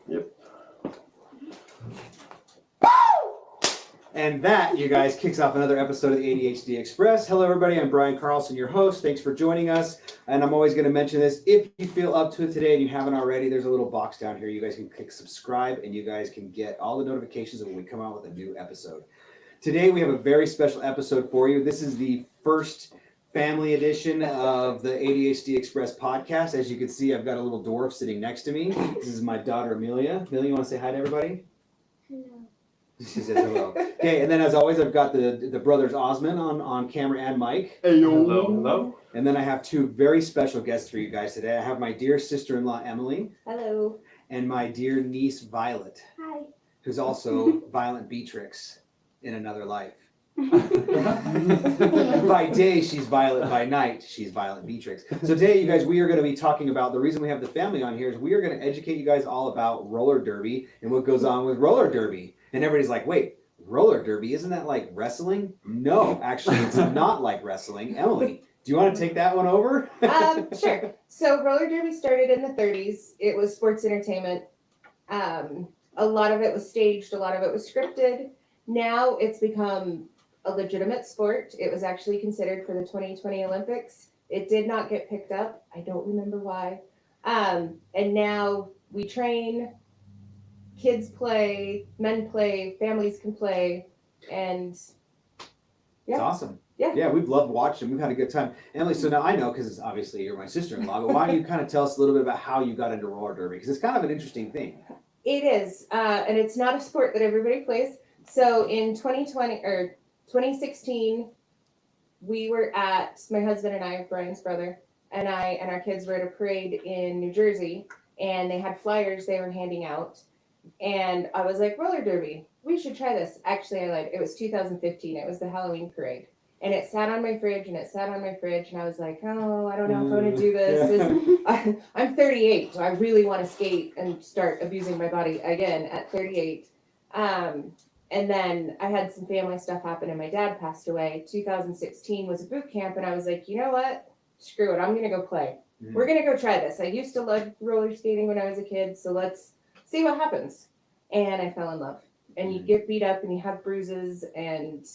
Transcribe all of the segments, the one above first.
Yep. And that, you guys, kicks off another episode of the ADHD Express. Hello, everybody. I'm Brian Carlson, your host. Thanks for joining us. And I'm always going to mention this. If you feel up to it today and you haven't already, there's a little box down here. You guys can click subscribe and you guys can get all the notifications of when we come out with a new episode. Today, we have a very special episode for you. This is the first family edition of the ADHD Express podcast. As you can see, I've got a little dwarf sitting next to me. This is my daughter, Amelia. Amelia, you want to say hi to everybody? Hello. She says hello. Okay, and then as always, I've got the brothers Osman on camera and Mike. Hey, yo. Hello, hello. And then I have two very special guests for you guys today. I have my dear sister-in-law, Emily, Hello. and my dear niece, Violet, Hi. who's also Violent Beatrix in another life. By day, she's Violet. By night, she's Violent Beatrix. So today, you guys, we are going to be talking about, the reason we have the family on here is we are going to educate you guys all about roller derby and what goes on with roller derby. And everybody's like, wait, roller derby, isn't that like wrestling? No, actually, it's not like wrestling. Emily, do you want to take that one over? Sure. So roller derby started in the 30s. It was sports entertainment. A lot of it was staged. A lot of it was scripted. Now it's become a legitimate sport. It was actually considered for the 2020 Olympics. It did not get picked up. I don't remember why. And now we train, kids play, men play, families can play, and yeah. It's awesome. Yeah. Yeah, we've loved watching. We've had a good time. Emily, so now I know, because obviously you're my sister-in-law, but why don't you kind of tell us a little bit about how you got into roller derby? Because it's kind of an interesting thing. It is, and it's not a sport that everybody plays. So in 2016, we were at, my husband and I, Brian's brother, and our kids were at a parade in New Jersey, and they had flyers they were handing out. And I was like, roller derby, we should try this. Actually, I lied. It was 2015. It was the Halloween parade. And it sat on my fridge, and I was like, oh, I don't know if I want to do this. I'm 38, so I really want to skate and start abusing my body again at 38. And then I had some family stuff happen, and my dad passed away. 2016 was a boot camp, and I was like, you know what? Screw it. I'm going to go play. Mm. We're going to go try this. I used to love roller skating when I was a kid, so let's see what happens. And I fell in love. And you get beat up, and you have bruises, and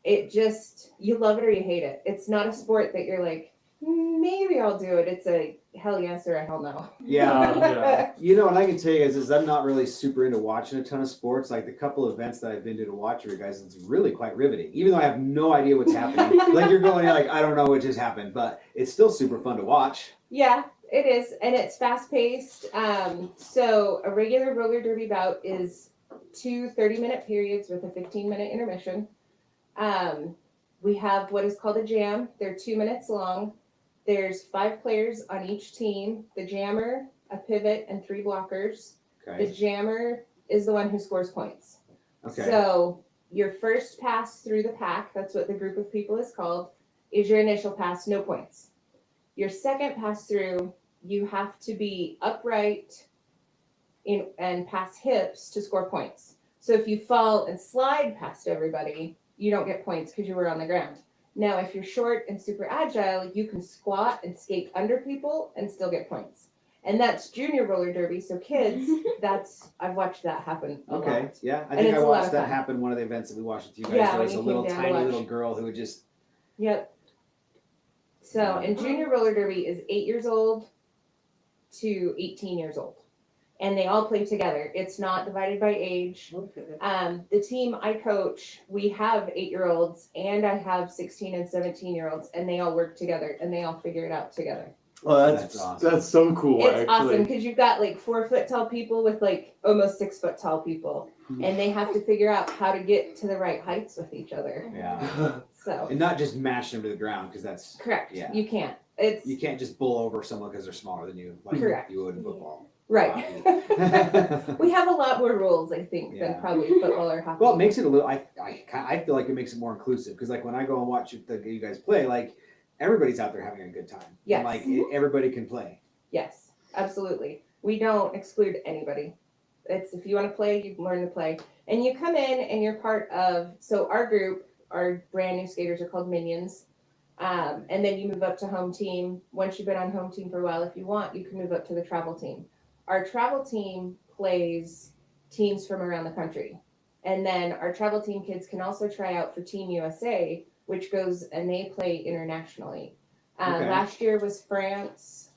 it just, you love it or you hate it. It's not a sport that you're like, maybe I'll do it. It's a hell yes or a hell no. Yeah. You know, and I can tell you guys is I'm not really super into watching a ton of sports. Like the couple of events that I've been to watch you guys, it's really quite riveting. Even though I have no idea what's happening. Like you're going, you're like, I don't know what just happened, but it's still super fun to watch. Yeah, it is. And it's fast paced. So a regular roller derby bout is 2 30-minute periods with a 15-minute intermission. We have what is called a jam. They're 2 minutes long. There's 5 players on each team. The jammer, a pivot, and 3 blockers. Okay. The jammer is the one who scores points. Okay. So your first pass through the pack, that's what the group of people is called, is your initial pass, no points. Your second pass through, you have to be upright and pass hips to score points. So if you fall and slide past everybody, you don't get points because you were on the ground. Now, if you're short and super agile, you can squat and skate under people and still get points. And that's junior roller derby. So kids, I've watched that happen a Okay. lot. Yeah. I And think it's I a lot watched of that fun. happen one of the events that we watched with you guys. Yeah, There was when a you little came down to tiny watch. little girl who would just Yep. So, and junior roller derby is 8 years old to 18 years old. And they all play together. It's not divided by age. Okay. The team I coach, we have 8-year-olds and I have 16 and 17-year-olds, and they all work together and they all figure it out together. Well, That's awesome. That's so cool, It's actually. awesome because you've got like 4 foot tall people with like almost 6 foot tall people, and they have to figure out how to get to the right heights with each other. yeah. So And not just mash them to the ground because that's correct. Yeah. You can't. It's you can't just bull over someone because they're smaller than you, like Correct. you would in football. right. Hockey. We have a lot more rules, I think, Yeah. than probably football or hockey. Well, it makes it a little. I feel like it makes it more inclusive because, like, when I go and watch you guys play, like, everybody's out there having a good time. Yes. And, like, everybody can play. Yes, absolutely. We don't exclude anybody. It's if you want to play, you can learn to play. And you come in and you're part of, so our group, our brand new skaters are called Minions. And then you move up to home team. Once you've been on home team for a while, if you want, you can move up to the travel team. our travel team plays teams from around the country. And then our travel team kids can also try out for Team USA, which goes and they play internationally. Okay. Last year was France.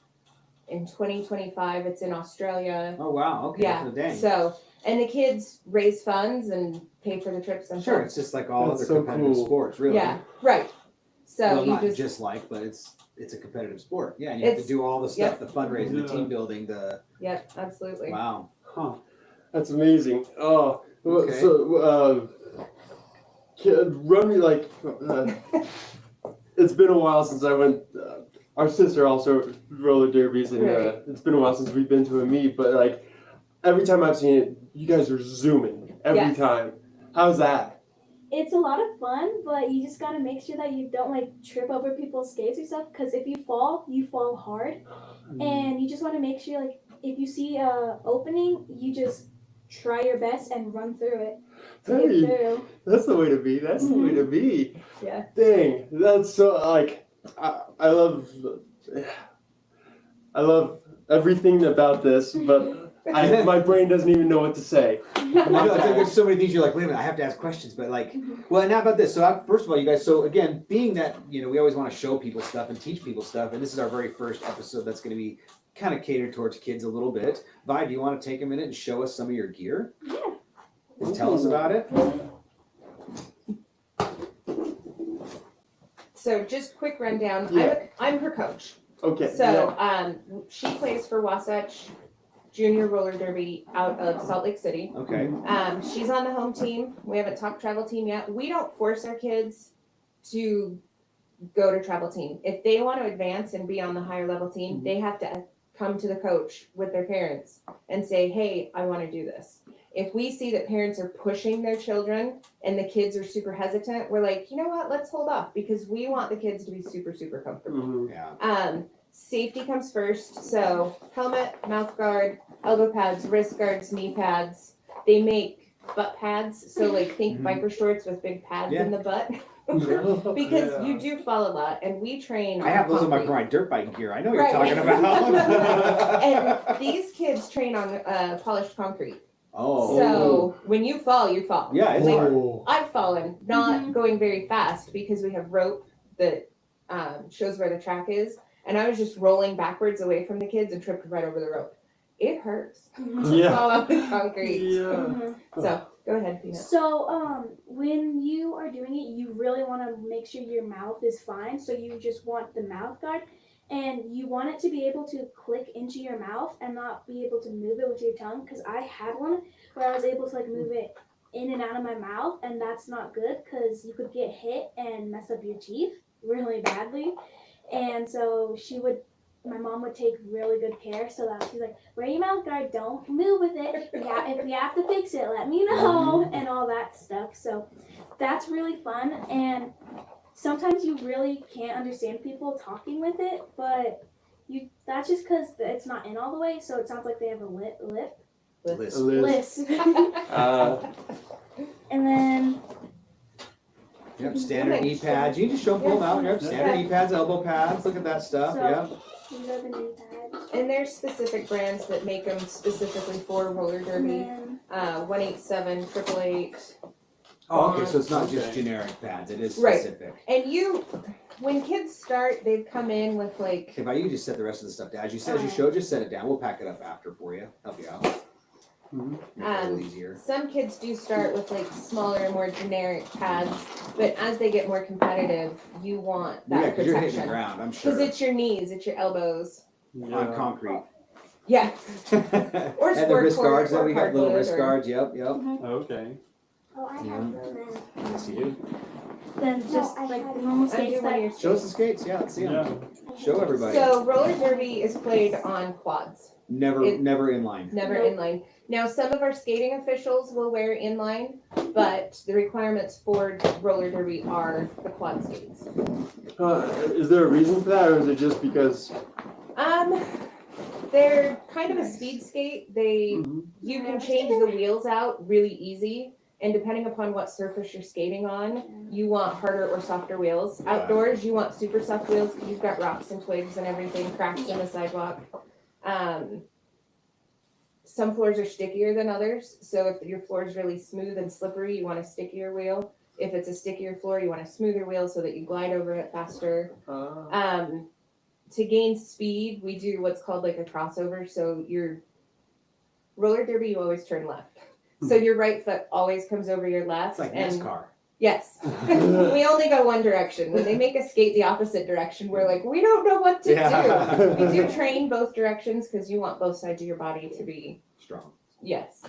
In 2025, it's in Australia. Oh wow. Okay. Yeah. So dang. So, and the kids raise funds and pay for the trips themselves. Sure, it's just like all That's other so competitive cool. sports, really. Yeah. Right. So well, you not just just like, but it's a competitive sport. Yeah, and you have to It's- do all the stuff, yep. the fundraising, the Yeah. team building, the Yep, absolutely. wow. Huh. That's amazing. Oh, Okay. so run me like. It's been a while since I went. Our sister also roller derbies, and Right. it's been a while since we've been to a meet. But like every time I've seen it, you guys are zooming every Yes. time. How's that? It's a lot of fun, but you just gotta make sure that you don't like trip over people's skates or stuff. Because if you fall hard, and you just want to make sure like if you see a opening, you just try your best and run through it to Hey, get through. that's the way to be. That's the way to be. Yeah. Dang, that's so like I love everything about this, but my brain doesn't even know what to say. I know, it's like there's so many things you're like, wait a minute, I have to ask questions, but like, well, and how about this? So first of all, you guys, so again, being that, we always want to show people stuff and teach people stuff, and this is our very first episode that's going to be kind of catered towards kids a little bit. Vi, do you want to take a minute and show us some of your gear? Yeah. Just tell us about it. So just quick rundown. Yeah. I'm her coach. Okay. So she plays for Wasatch Junior Roller Derby out of Salt Lake City. Okay. She's on the home team. We haven't talked travel team yet. We don't force our kids to go to travel team. If they want to advance and be on the higher level team, they have to come to the coach with their parents and say, hey, I want to do this. If we see that parents are pushing their children and the kids are super hesitant, we're like, you know what, let's hold off because we want the kids to be super, super comfortable. Mhm. Yeah. Safety comes first. So helmet, mouth guard, elbow pads, wrist guards, knee pads. They make butt pads. So like think Mhm. biker shorts with big pads Yeah. in the butt. Because you do fall a lot and we train I have those on my concrete. dirt bike gear. I know what you're Right. talking about. And these kids train on polished concrete. Oh. So when you fall, you fall. Yeah, it's Like, hard. I've fallen, not going very fast because we have rope that shows where the track is. And I was just rolling backwards away from the kids and tripped right over the rope. It hurts to Yeah. fall on the concrete. Yeah. So go ahead, Peanut. So when you are doing it, you really want to make sure your mouth is fine. So you just want the mouth guard, and you want it to be able to click into your mouth and not be able to move it with your tongue. Because I had one where I was able to like move it in and out of my mouth, and that's not good because you could get hit and mess up your teeth really badly. And so my mom would take really good care so that she's like, wear your mouth guard, don't move with it. If you have to fix it, let me know, and all that stuff. So that's really fun. And sometimes you really can't understand people talking with it, but that's just because it's not in all the way, so it sounds like they have a lip. Listen. Lisp. And then Yep, standard Okay. knee pads. You can just show them out. Yep, standard knee pads, elbow pads. Look at that stuff. So- Yep. these are the knee pads. And there's specific brands that make them specifically for roller And derby. then 187, 888. Oh, okay. So it's not just Okay. generic pads. It is Right. specific. And when kids start, they come in with like, Okay, but you can just set the rest of the stuff down. As you said, as you showed, just set it down. We'll pack it up after for you. Help you out. Mhm. Make it a little easier. some kids do start with like smaller, more generic pads, but as they get more competitive, you want Yeah, that because you're hitting the protection. ground. I'm sure. Because it's your knees, it's your elbows. On concrete. Yeah. And the sport wrist court guards. Then or we got little hardwood wrist or- guards. Yep, yep. Okay. oh, I have them. Yes, you. Then just I like had the normal I do skates one of that your Show us the skates. skates. Yeah, let's see them. Yeah. Show everybody. So roller derby is played on quads, Never it- in line. never Nope. inline. Now some of our skating officials will wear inline, but the requirements for roller derby are the quad skates. Is there a reason for that, or is it just because? They're kind of a speed skate. Mhm. You can change the wheels out really easy, and depending upon what surface you're skating on, you want harder or softer wheels. Yeah. Outdoors, you want super soft wheels because you've got rocks and twigs and everything, cracks in the sidewalk. some floors are stickier than others. So if your floor is really smooth and slippery, you want a stickier wheel. If it's a stickier floor, you want a smoother wheel so that you glide over it faster. To gain speed, we do what's called like a crossover. So your roller derby, you always turn left. So your right foot always comes over your left. It's like and NASCAR. Yes. We only go one direction. When they make us skate the opposite direction, we're like, we don't know what to do. We do train both directions because you want both sides of your body to be Strong. yes.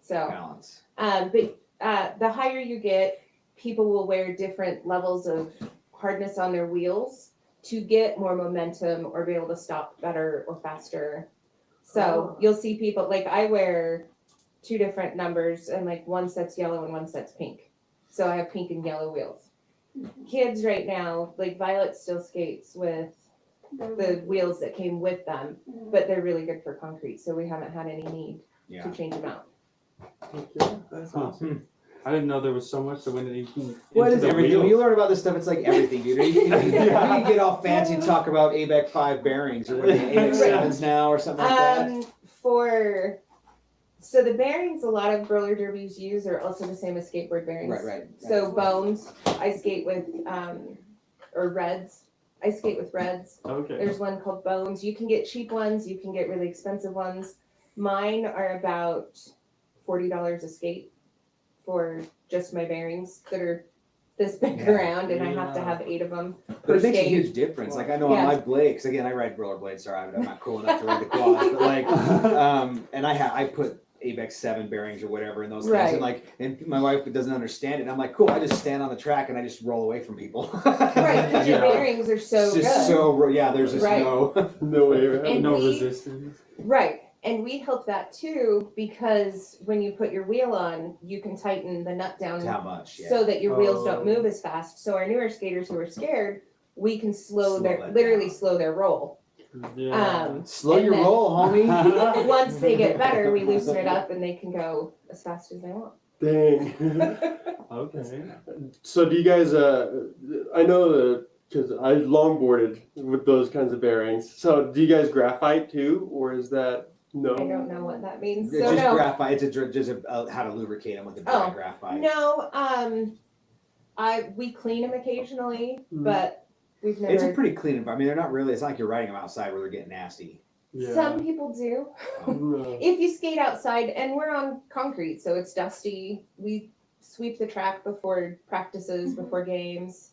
So Balance. but the higher you get, people will wear different levels of hardness on their wheels to get more momentum or be able to stop better or faster. So you'll see people like I wear 2 different numbers and like one set's yellow and one set's pink. So I have pink and yellow wheels. Kids right now, like Violet still skates with the wheels that came with them, but they're really good for concrete. So we haven't had any need to change them out. That's awesome. I didn't know there was so much that went into What is the everything? When you wheels. learn about this stuff, it's like everything, dude. You can get all fancy and talk about ABEC 5 bearings or what are they, ABEC 7s now or something like that. So the bearings a lot of roller derbies use are also the same as skateboard bearings. Right. So bones, I skate with, or reds. I skate with reds. Okay. There's one called bones. You can get cheap ones. You can get really expensive ones. Mine are about $40 a skate for just my bearings that are this big around, and I have to have 8 of them. But it makes a huge difference. Like I know on my blade, because again I ride rollerblades, so I'm not cool enough to ride the quads, but like, and I put ABEC 7 bearings or whatever in those things, and my wife doesn't understand it. And I'm like, cool, I just stand on the track and I just roll away from people. Right, because your bearings are so good. There's just no way around. And No resistance. Right. And we help that too because when you put your wheel on, you can tighten the nut down how much, so that your wheels don't move as fast. So our newer skaters who are scared, we can slow their roll. Yeah. Slow your roll, homie. Once they get better, we loosen it up and they can go as fast as they want. Dang. Okay. So do you guys, I know because I longboarded with those kinds of bearings. So do you guys graphite too, or is that no? I don't know what that means. It's So just no. graphite. It's just how to lubricate them with the dry graphite. No, we clean them occasionally, but we've never. It's a pretty clean environment. I mean, they're not really. It's not like you're riding them outside where they're getting nasty. Yeah. Some people do. No. If you skate outside, and we're on concrete, so it's dusty. We sweep the track before practices, before games.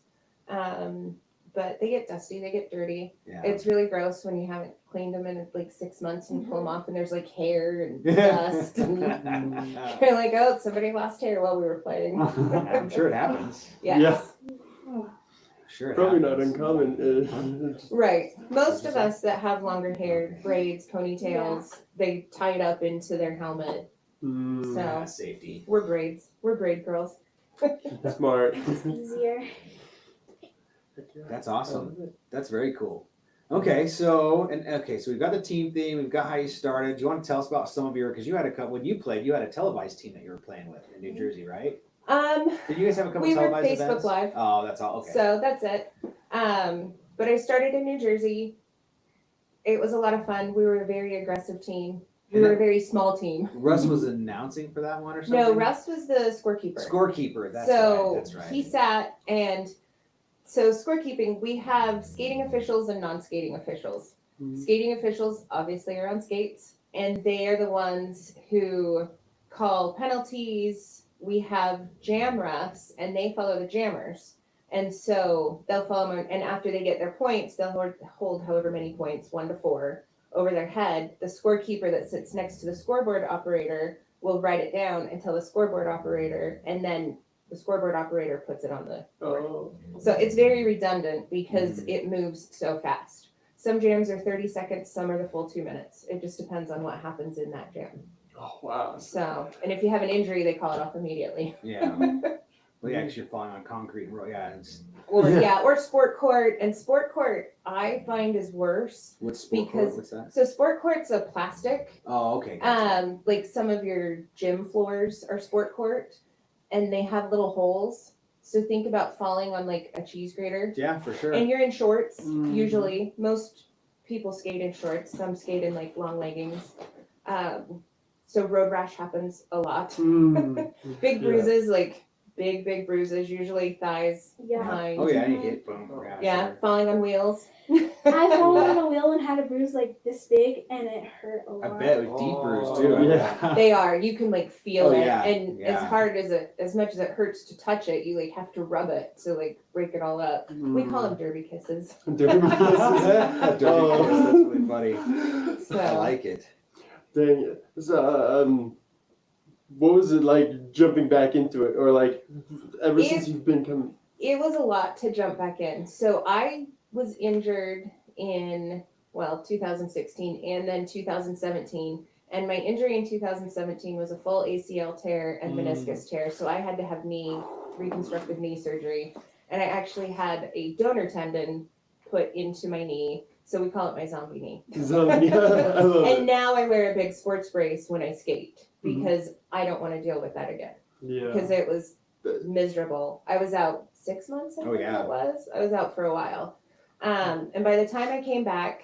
But they get dusty, they get dirty. Yeah. It's really gross when you haven't cleaned them in like 6 months and you pull them off and there's like hair and dust. And you're like, oh, somebody lost hair while we were playing. I'm sure it happens. Yes. Yeah. Sure. It Probably happens. not uncommon. Right. Most of us that have longer hair, braids, ponytails, they tie it up into their helmet. Mm, So Safety. we're braids. We're braid girls. smart. It's easier. That's awesome. That's very cool. Okay, so we've got the team thing. We've got how you started. Do you want to tell us about some of your? Because you had a couple when you played. You had a televised team that you were playing with in New Jersey, right? Did you guys have a couple We were televised Facebook events? Live. Oh, that's all. Okay. So that's it. But I started in New Jersey. It was a lot of fun. We were a very aggressive team. We were a very small team. Russ was announcing for that one or something? No, Russ was the scorekeeper. Scorekeeper. That's So right. That's right. he sat and so scorekeeping, we have skating officials and non-skating officials. Mhm. Skating officials obviously are on skates and they are the ones who call penalties. We have jam refs and they follow the jammers. And so they'll follow them and after they get their points, they'll hold however many points, 1 to 4, over their head. The scorekeeper that sits next to the scoreboard operator will write it down and tell the scoreboard operator, and then the scoreboard operator puts it on the board. Oh. So it's very redundant because it moves so fast. Some jams are 30 seconds, some are the full 2 minutes. It just depends on what happens in that jam. Oh wow. So, and if you have an injury, they call it off immediately. Yeah. Well, yeah, because you're falling on concrete. Or sport court. And sport court, I find is worse. What's sport Because- court? What's that? So sport court's a plastic. Oh, okay. Gotcha. Like some of your gym floors are sport court, and they have little holes. So think about falling on like a cheese grater. Yeah, for sure. And you're in shorts, Mhm. usually. Most people skate in shorts. Some skate in like long leggings. So road rash happens a lot. Mm. Big Yeah. bruises, like big bruises, usually thighs Yeah. behind. Oh yeah, and you hit boom. Yeah, Sure. falling on wheels. I fallen on a wheel and had a bruise like this big, and it hurt a I lot. bet it was deep bruise too. Oh, Yeah. They are. You can like feel Oh, it, yeah, and yeah. as hard as much as it hurts to touch it, you like have to rub it to like break it all up. We call them derby kisses. Derby kisses. Dirty Oh. kiss, that's really funny. So I like it. Dang it. So, what was it like jumping back into it, or like ever since you've been coming? it was a lot to jump back in. So I was injured in 2016 and then 2017. And my injury in 2017 was a full ACL tear and meniscus tear. So I had to have reconstructive knee surgery. And I actually had a donor tendon put into my knee. So we call it my zombie knee. Zombie. I love And it. now I wear a big sports brace when I skate because I don't want to deal with that again. Yeah. Because it was miserable. I was out 6 months, I Oh, think yeah. it was. I was out for a while. And by the time I came back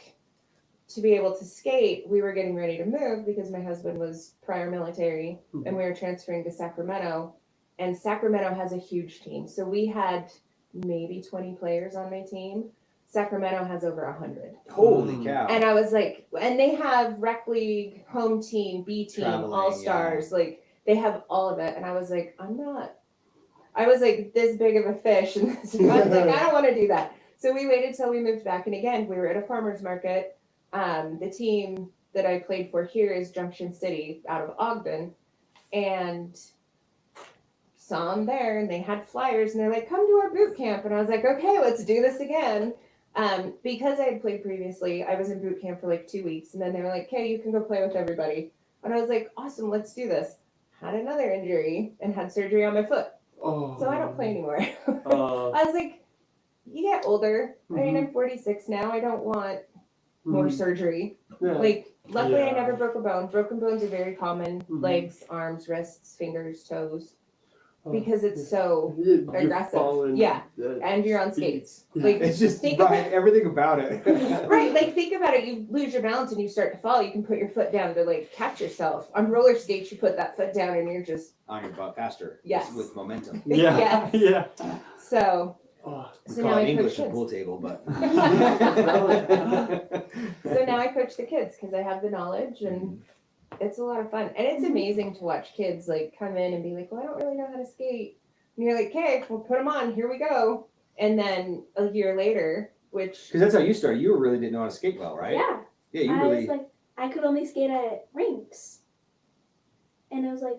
to be able to skate, we were getting ready to move because my husband was prior military and we were transferring to Sacramento. And Sacramento has a huge team. So we had maybe 20 players on my team. Sacramento has over 100. Holy cow. And I was like, and they have rec league, home team, B team, Traveling, all stars. Like they have all of it. And I was like, I was like this big of a fish. And I was like, I don't want to do that. So we waited till we moved back. And again, we were at a farmer's market. The team that I played for here is Junction City out of Ogden. And saw them there and they had flyers and they're like, come to our boot camp. And I was like, okay, let's do this again. Because I had played previously, I was in boot camp for like 2 weeks and then they were like, okay, you can go play with everybody. And I was like, awesome, let's do this. Had another injury and had surgery on my foot. Oh. So I don't play anymore. Uh, I was like, you get older. I mean, I'm 46 now. I don't want more surgery. yeah. Like, luckily I Yeah. never broke a bone. Broken bones are very common. Mhm. Legs, arms, wrists, fingers, toes. Oh. Because it's so You're aggressive. falling, Yeah. And you're on speed. skates. Yeah. Like It's just think Brian, about, everything about it. right, like think about it. You lose your balance and you start to fall. You can put your foot down to like catch yourself. On roller skates, you put that foot down and you're just On your butt faster. Yes. With momentum. Yeah. Yes. Yeah. so. Oh. We So call now it I English coach at kids. pool table, but. So now I coach the kids because I have the knowledge and it's a lot of fun. And it's amazing to watch kids like come in and be like, well, I don't really know how to skate. And you're like, okay, we'll put them on. Here we go. And then a year later, which Because that's how you started. You really didn't know how to skate well, right? Yeah. Yeah, you I really. was like, I could only skate at rinks. And it was like,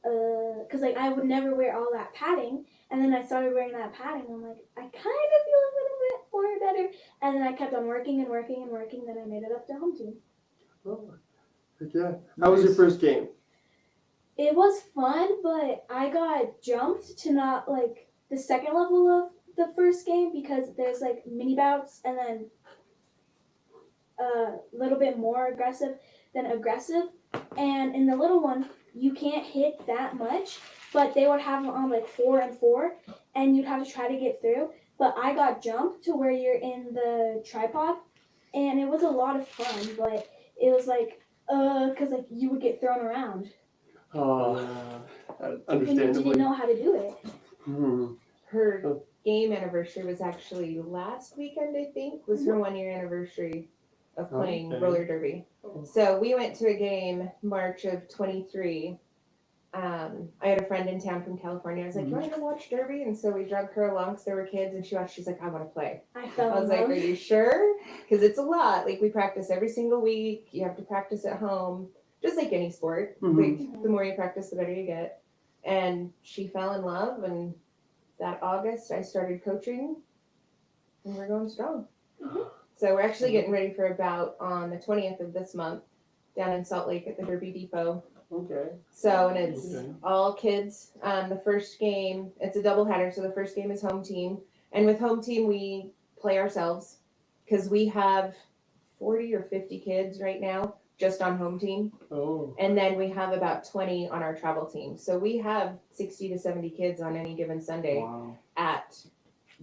because like I would never wear all that padding. And then I started wearing that padding. I'm like, I kind of feel a little bit more better. And then I kept on working and working and working. Then I made it up to home team. Oh. Heck yeah. How was your first game? It was fun, but I got jumped to not like the second level of the first game because there's like mini bouts and then a little bit more aggressive than aggressive. And in the little one, you can't hit that much, but they would have them on like 4 and 4, and you'd have to try to get through. But I got jumped to where you're in the tripod, and it was a lot of fun, but it was like, because like you would get thrown around. Oh, Yeah. And you understandably. didn't know how to do it. Hmm. her game anniversary was actually last weekend, I think, was her 1 year anniversary of playing Okay. roller derby. So we went to a game March of 23. I had a friend in town from California. I was like, you want to go watch derby? And so we drug her along because there were kids and she watched. She's like, I want to play. I fell I was in like, love. are you sure? Because it's a lot. Like we practice every single week. You have to practice at home, just like any sport. Mhm. Like the more you practice, the better you get. And she fell in love. And that August, I started coaching, and we're going strong. So we're actually getting ready for a bout on the 20th of this month down in Salt Lake at the Derby Depot. Okay. So, and it's Okay. all kids. The first game, it's a doubleheader. So the first game is home team. And with home team, we play ourselves because we have 40 or 50 kids right now just on home team. Oh. And then we have about 20 on our travel team. So we have 60 to 70 kids on any given Sunday Wow. at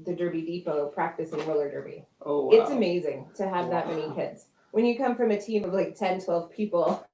the Derby Depot practicing roller derby. Oh, wow. It's amazing to have that many kids. When you come from a team of like 10, 12 people